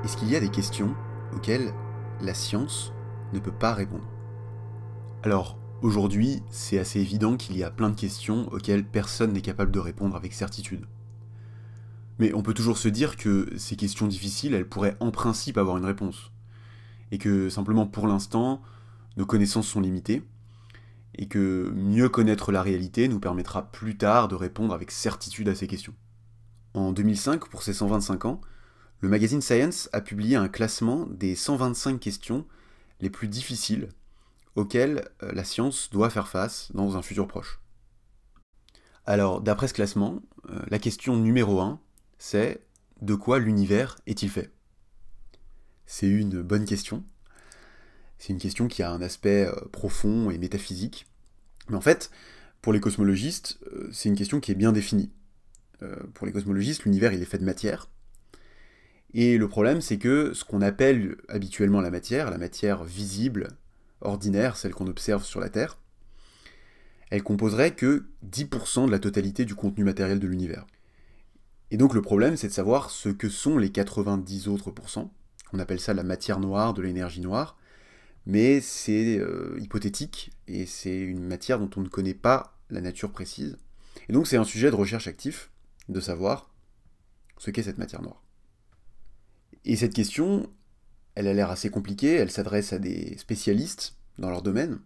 Est-ce qu'il y a des questions auxquelles la science ne peut pas répondre? Alors, aujourd'hui, c'est assez évident qu'il y a plein de questions auxquelles personne n'est capable de répondre avec certitude. Mais on peut toujours se dire que ces questions difficiles, elles pourraient en principe avoir une réponse. Et que simplement pour l'instant, nos connaissances sont limitées, et que mieux connaître la réalité nous permettra plus tard de répondre avec certitude à ces questions. En 2005, pour ses 125 ans, le magazine Science a publié un classement des 125 questions les plus difficiles auxquelles la science doit faire face dans un futur proche. Alors, d'après ce classement, la question numéro 1, c'est de quoi l'univers est-il fait? C'est une bonne question. C'est une question qui a un aspect profond et métaphysique. Mais en fait, pour les cosmologistes, c'est une question qui est bien définie. Pour les cosmologistes, l'univers il est fait de matière. Et le problème, c'est que ce qu'on appelle habituellement la matière visible, ordinaire, celle qu'on observe sur la Terre, elle composerait que 10% de la totalité du contenu matériel de l'univers. Et donc le problème, c'est de savoir ce que sont les 90 autres pourcents. On appelle ça la matière noire, de l'énergie noire, mais c'est hypothétique, et c'est une matière dont on ne connaît pas la nature précise. Et donc c'est un sujet de recherche actif, de savoir ce qu'est cette matière noire. Et cette question, elle a l'air assez compliquée, elle s'adresse à des spécialistes dans leur domaine,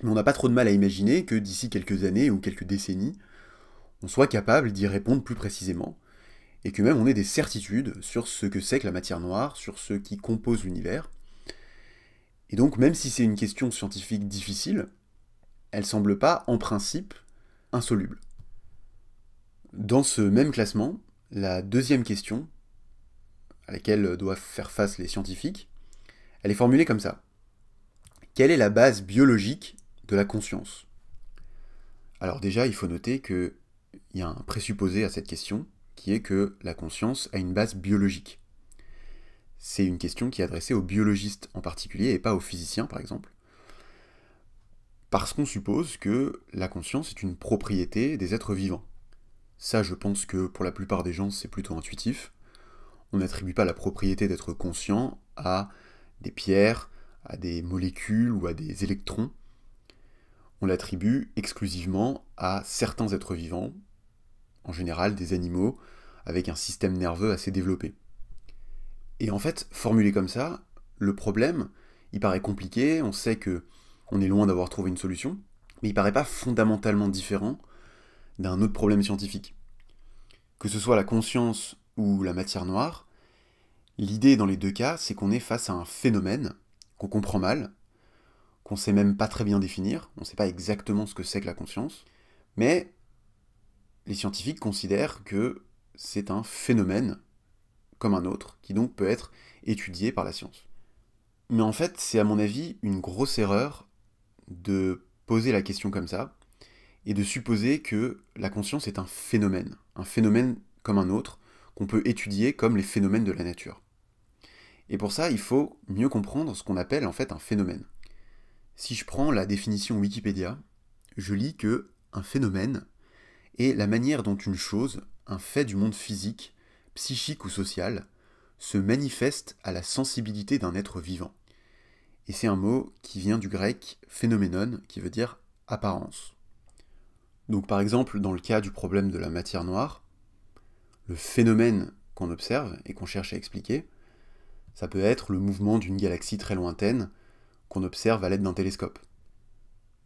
mais on n'a pas trop de mal à imaginer que d'ici quelques années ou quelques décennies, on soit capable d'y répondre plus précisément, et que même on ait des certitudes sur ce que c'est que la matière noire, sur ce qui compose l'univers. Et donc même si c'est une question scientifique difficile, elle semble pas, en principe, insoluble. Dans ce même classement, la deuxième question, à laquelle doivent faire face les scientifiques, elle est formulée comme ça. Quelle est la base biologique de la conscience? Alors déjà, il faut noter qu'il y a un présupposé à cette question, qui est que la conscience a une base biologique. C'est une question qui est adressée aux biologistes en particulier, et pas aux physiciens par exemple, parce qu'on suppose que la conscience est une propriété des êtres vivants. Ça, je pense que pour la plupart des gens, c'est plutôt intuitif. On n'attribue pas la propriété d'être conscient à des pierres, à des molécules ou à des électrons. On l'attribue exclusivement à certains êtres vivants, en général des animaux, avec un système nerveux assez développé. Et en fait, formulé comme ça, le problème, il paraît compliqué, on sait que on est loin d'avoir trouvé une solution, mais il paraît pas fondamentalement différent d'un autre problème scientifique. Que ce soit la conscience ou la matière noire, l'idée dans les deux cas, c'est qu'on est face à un phénomène qu'on comprend mal, qu'on sait même pas très bien définir, on sait pas exactement ce que c'est que la conscience, mais les scientifiques considèrent que c'est un phénomène comme un autre, qui donc peut être étudié par la science. Mais en fait, c'est à mon avis une grosse erreur de poser la question comme ça, et de supposer que la conscience est un phénomène comme un autre, qu'on peut étudier comme les phénomènes de la nature. Et pour ça, il faut mieux comprendre ce qu'on appelle en fait un phénomène. Si je prends la définition Wikipédia, je lis que un phénomène est la manière dont une chose, un fait du monde physique, psychique ou social, se manifeste à la sensibilité d'un être vivant. Et c'est un mot qui vient du grec phénoménon, qui veut dire apparence. Donc par exemple, dans le cas du problème de la matière noire, le phénomène qu'on observe et qu'on cherche à expliquer, ça peut être le mouvement d'une galaxie très lointaine qu'on observe à l'aide d'un télescope.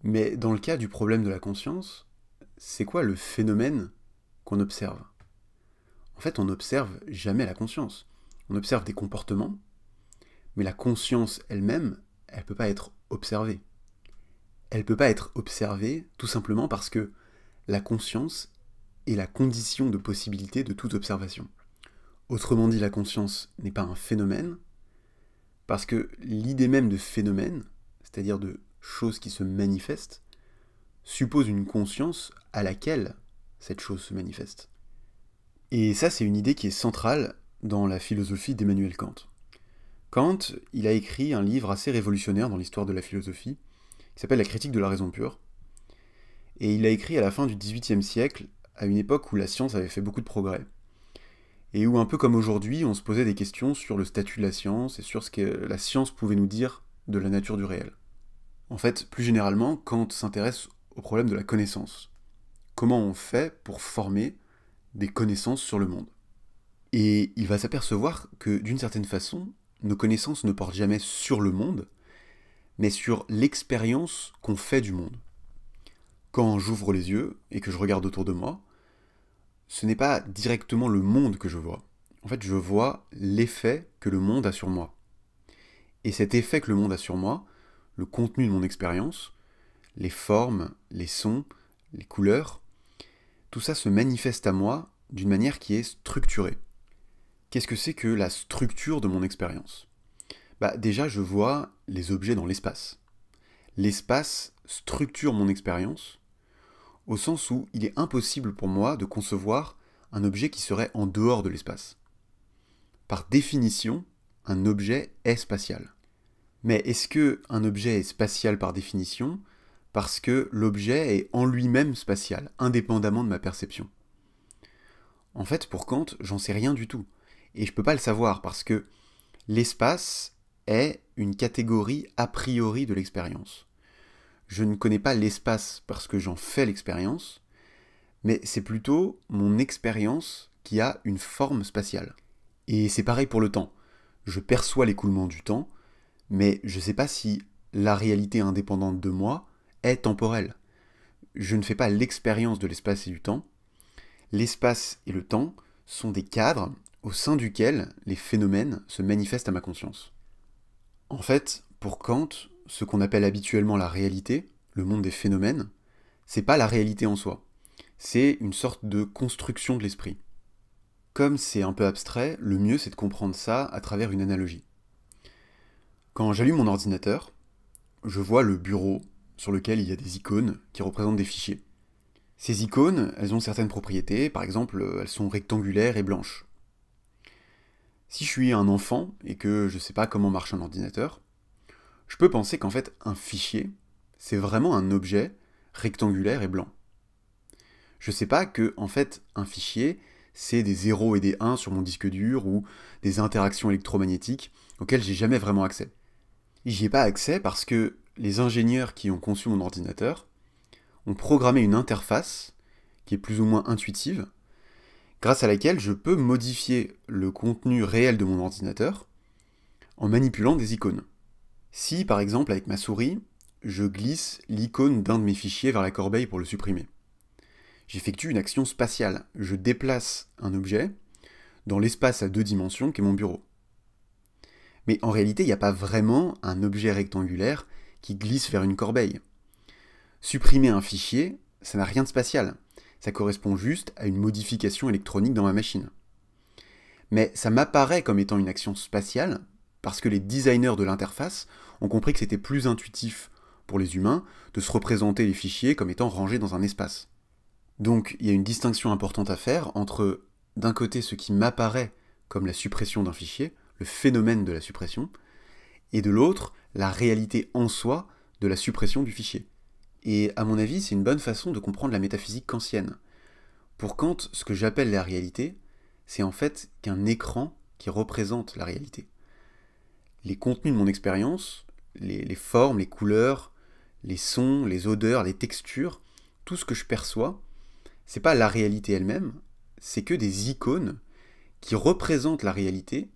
Mais dans le cas du problème de la conscience, c'est quoi le phénomène qu'on observe? En fait, on n'observe jamais la conscience. On observe des comportements, mais la conscience elle-même, elle ne peut pas être observée. Elle ne peut pas être observée tout simplement parce que la conscience est la condition de possibilité de toute observation. Autrement dit, la conscience n'est pas un phénomène, parce que l'idée même de phénomène, c'est-à-dire de choses qui se manifestent, suppose une conscience à laquelle cette chose se manifeste. Et ça, c'est une idée qui est centrale dans la philosophie d'Emmanuel Kant. Kant, il a écrit un livre assez révolutionnaire dans l'histoire de la philosophie, qui s'appelle La critique de la raison pure, et il l'a écrit à la fin du XVIIIe siècle, à une époque où la science avait fait beaucoup de progrès. et où un peu comme aujourd'hui, on se posait des questions sur le statut de la science et sur ce que la science pouvait nous dire de la nature du réel. En fait, plus généralement, Kant s'intéresse au problème de la connaissance. Comment on fait pour former des connaissances sur le monde? Et il va s'apercevoir que, d'une certaine façon, nos connaissances ne portent jamais sur le monde, mais sur l'expérience qu'on fait du monde. Quand j'ouvre les yeux et que je regarde autour de moi, ce n'est pas directement le monde que je vois. En fait, je vois l'effet que le monde a sur moi. Et cet effet que le monde a sur moi, le contenu de mon expérience, les formes, les sons, les couleurs, tout ça se manifeste à moi d'une manière qui est structurée. Qu'est-ce que c'est que la structure de mon expérience? Déjà, je vois les objets dans l'espace. L'espace structure mon expérience, au sens où il est impossible pour moi de concevoir un objet qui serait en dehors de l'espace. Par définition, un objet est spatial. Mais est-ce qu'un objet est spatial par définition parce que l'objet est en lui-même spatial, indépendamment de ma perception? En fait, pour Kant, j'en sais rien du tout. Et je peux pas le savoir parce que l'espace est une catégorie a priori de l'expérience. Je ne connais pas l'espace parce que j'en fais l'expérience, mais c'est plutôt mon expérience qui a une forme spatiale. Et c'est pareil pour le temps. Je perçois l'écoulement du temps, mais je ne sais pas si la réalité indépendante de moi est temporelle. Je ne fais pas l'expérience de l'espace et du temps. L'espace et le temps sont des cadres au sein duquel les phénomènes se manifestent à ma conscience. En fait, pour Kant, ce qu'on appelle habituellement la réalité, le monde des phénomènes, c'est pas la réalité en soi. C'est une sorte de construction de l'esprit. Comme c'est un peu abstrait, le mieux c'est de comprendre ça à travers une analogie. Quand j'allume mon ordinateur, je vois le bureau sur lequel il y a des icônes qui représentent des fichiers. Ces icônes, elles ont certaines propriétés, par exemple, elles sont rectangulaires et blanches. Si je suis un enfant et que je ne sais pas comment marche un ordinateur, je peux penser qu'en fait un fichier, c'est vraiment un objet rectangulaire et blanc. Je ne sais pas que en fait un fichier, c'est des 0 et des 1 sur mon disque dur ou des interactions électromagnétiques auxquelles j'ai jamais vraiment accès. J'y ai pas accès parce que les ingénieurs qui ont conçu mon ordinateur ont programmé une interface qui est plus ou moins intuitive, grâce à laquelle je peux modifier le contenu réel de mon ordinateur en manipulant des icônes. Si, par exemple, avec ma souris, je glisse l'icône d'un de mes fichiers vers la corbeille pour le supprimer, j'effectue une action spatiale. Je déplace un objet dans l'espace à 2 dimensions qu'est mon bureau. Mais en réalité, il n'y a pas vraiment un objet rectangulaire qui glisse vers une corbeille. Supprimer un fichier, ça n'a rien de spatial. Ça correspond juste à une modification électronique dans ma machine. Mais ça m'apparaît comme étant une action spatiale parce que les designers de l'interface ont compris que c'était plus intuitif pour les humains de se représenter les fichiers comme étant rangés dans un espace. Donc il y a une distinction importante à faire entre, d'un côté, ce qui m'apparaît comme la suppression d'un fichier, le phénomène de la suppression, et de l'autre, la réalité en soi de la suppression du fichier. Et à mon avis, c'est une bonne façon de comprendre la métaphysique kantienne. Pour Kant, ce que j'appelle la réalité, c'est en fait qu'un écran qui représente la réalité. Les contenus de mon expérience, les formes, les couleurs, les sons, les odeurs, les textures, tout ce que je perçois, c'est pas la réalité elle-même, c'est que des icônes qui représentent la réalité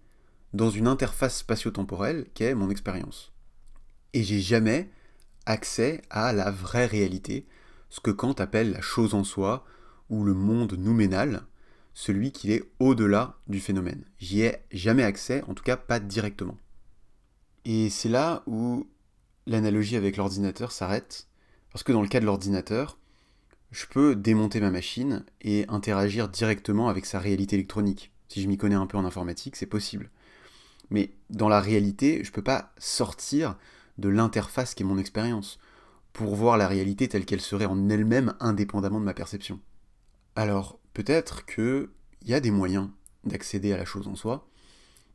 dans une interface spatio-temporelle qu'est mon expérience. Et j'ai jamais accès à la vraie réalité, ce que Kant appelle la chose en soi, ou le monde nouménal, celui qui est au-delà du phénomène. J'y ai jamais accès, en tout cas pas directement. Et c'est là où l'analogie avec l'ordinateur s'arrête, parce que dans le cas de l'ordinateur, je peux démonter ma machine et interagir directement avec sa réalité électronique. Si je m'y connais un peu en informatique, c'est possible. Mais dans la réalité, je ne peux pas sortir de l'interface qui est mon expérience pour voir la réalité telle qu'elle serait en elle-même indépendamment de ma perception. Alors, peut-être qu'il y a des moyens d'accéder à la chose en soi,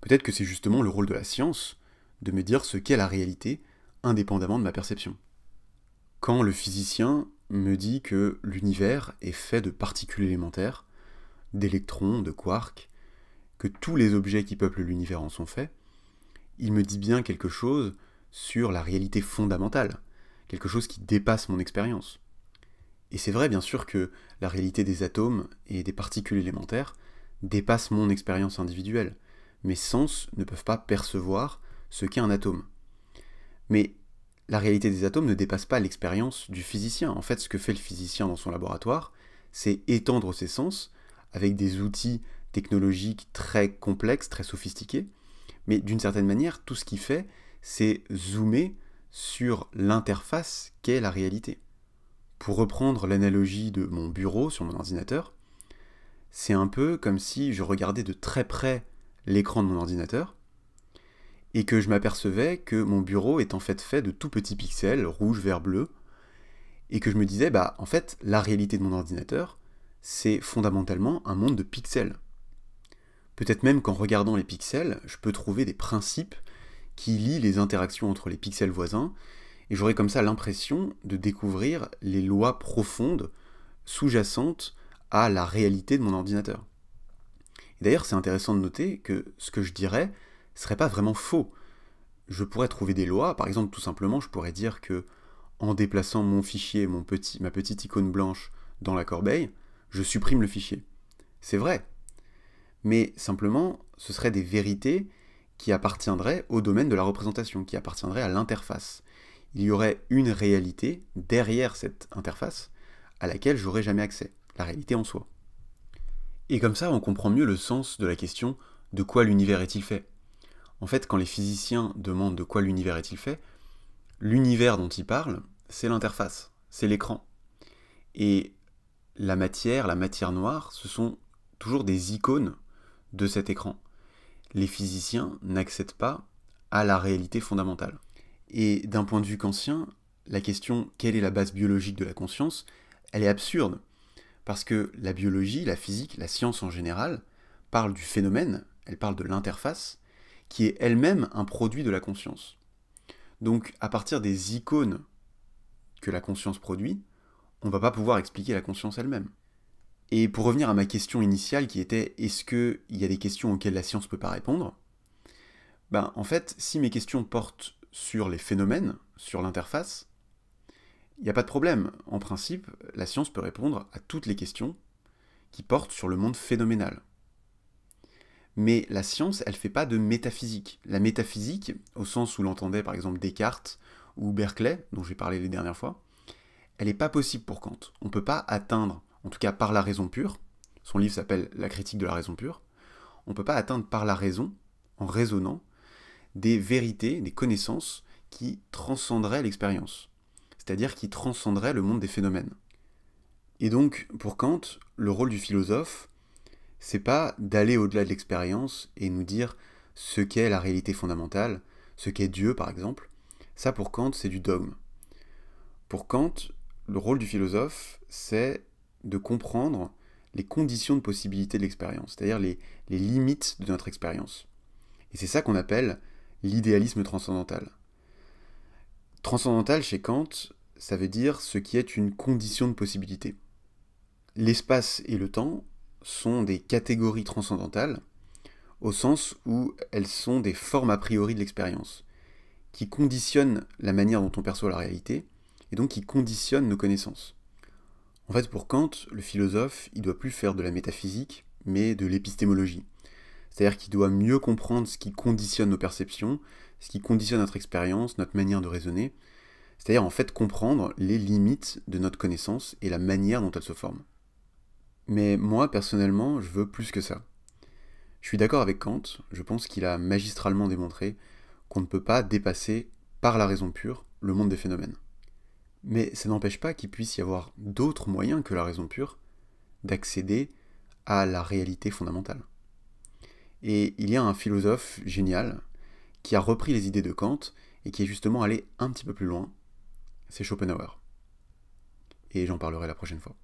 peut-être que c'est justement le rôle de la science de me dire ce qu'est la réalité indépendamment de ma perception. Quand le physicien me dit que l'univers est fait de particules élémentaires, d'électrons, de quarks, que tous les objets qui peuplent l'univers en sont faits, il me dit bien quelque chose sur la réalité fondamentale, quelque chose qui dépasse mon expérience. Et c'est vrai bien sûr que la réalité des atomes et des particules élémentaires dépasse mon expérience individuelle. Mes sens ne peuvent pas percevoir ce qu'est un atome. Mais la réalité des atomes ne dépasse pas l'expérience du physicien. En fait, ce que fait le physicien dans son laboratoire, c'est étendre ses sens avec des outils technologiques très complexes, très sophistiqués. Mais d'une certaine manière, tout ce qu'il fait, c'est zoomer sur l'interface qu'est la réalité. Pour reprendre l'analogie de mon bureau sur mon ordinateur, c'est un peu comme si je regardais de très près l'écran de mon ordinateur et que je m'apercevais que mon bureau est en fait de tout petits pixels, rouge, vert, bleu, et que je me disais, en fait, la réalité de mon ordinateur, c'est fondamentalement un monde de pixels. Peut-être même qu'en regardant les pixels, je peux trouver des principes qui lient les interactions entre les pixels voisins, et j'aurai comme ça l'impression de découvrir les lois profondes, sous-jacentes à la réalité de mon ordinateur. Et d'ailleurs, c'est intéressant de noter que ce que je dirais ne serait pas vraiment faux. Je pourrais trouver des lois, par exemple, tout simplement, je pourrais dire que en déplaçant mon fichier, ma petite icône blanche dans la corbeille, je supprime le fichier. C'est vrai. Mais simplement, ce seraient des vérités qui appartiendraient au domaine de la représentation, qui appartiendraient à l'interface. Il y aurait une réalité derrière cette interface à laquelle j'aurais jamais accès, la réalité en soi. Et comme ça, on comprend mieux le sens de la question « de quoi l'univers est-il fait ?» En fait, quand les physiciens demandent de quoi l'univers est-il fait, l'univers dont ils parlent, c'est l'interface, c'est l'écran. Et la matière noire, ce sont toujours des icônes de cet écran. Les physiciens n'accèdent pas à la réalité fondamentale. Et d'un point de vue kantien, la question « quelle est la base biologique de la conscience ?» elle est absurde. Parce que la biologie, la physique, la science en général, parle du phénomène, elle parle de l'interface, qui est elle-même un produit de la conscience. Donc, à partir des icônes que la conscience produit, on ne va pas pouvoir expliquer la conscience elle-même. Et pour revenir à ma question initiale qui était « est-ce qu'il y a des questions auxquelles la science ne peut pas répondre ?» En fait, si mes questions portent sur les phénomènes, sur l'interface, il n'y a pas de problème. En principe, la science peut répondre à toutes les questions qui portent sur le monde phénoménal. Mais la science, elle ne fait pas de métaphysique. La métaphysique, au sens où l'entendait par exemple Descartes ou Berkeley, dont j'ai parlé les dernières fois, elle n'est pas possible pour Kant. On ne peut pas atteindre, en tout cas par la raison pure, son livre s'appelle « La critique de la raison pure », on ne peut pas atteindre par la raison, en raisonnant, des vérités, des connaissances qui transcenderaient l'expérience, c'est-à-dire qui transcenderaient le monde des phénomènes. Et donc, pour Kant, le rôle du philosophe, c'est pas d'aller au-delà de l'expérience et nous dire ce qu'est la réalité fondamentale, ce qu'est Dieu par exemple. Ça pour Kant, c'est du dogme. Pour Kant, le rôle du philosophe, c'est de comprendre les conditions de possibilité de l'expérience, c'est-à-dire les limites de notre expérience. Et c'est ça qu'on appelle l'idéalisme transcendantal. Transcendantal chez Kant, ça veut dire ce qui est une condition de possibilité. L'espace et le temps sont des catégories transcendantales, au sens où elles sont des formes a priori de l'expérience, qui conditionnent la manière dont on perçoit la réalité, et donc qui conditionnent nos connaissances. En fait, pour Kant, le philosophe, il doit plus faire de la métaphysique, mais de l'épistémologie. C'est-à-dire qu'il doit mieux comprendre ce qui conditionne nos perceptions, ce qui conditionne notre expérience, notre manière de raisonner, c'est-à-dire en fait comprendre les limites de notre connaissance et la manière dont elle se forme. Mais moi, personnellement, je veux plus que ça. Je suis d'accord avec Kant, je pense qu'il a magistralement démontré qu'on ne peut pas dépasser, par la raison pure, le monde des phénomènes. Mais ça n'empêche pas qu'il puisse y avoir d'autres moyens que la raison pure d'accéder à la réalité fondamentale. Et il y a un philosophe génial qui a repris les idées de Kant et qui est justement allé un petit peu plus loin, c'est Schopenhauer. Et j'en parlerai la prochaine fois.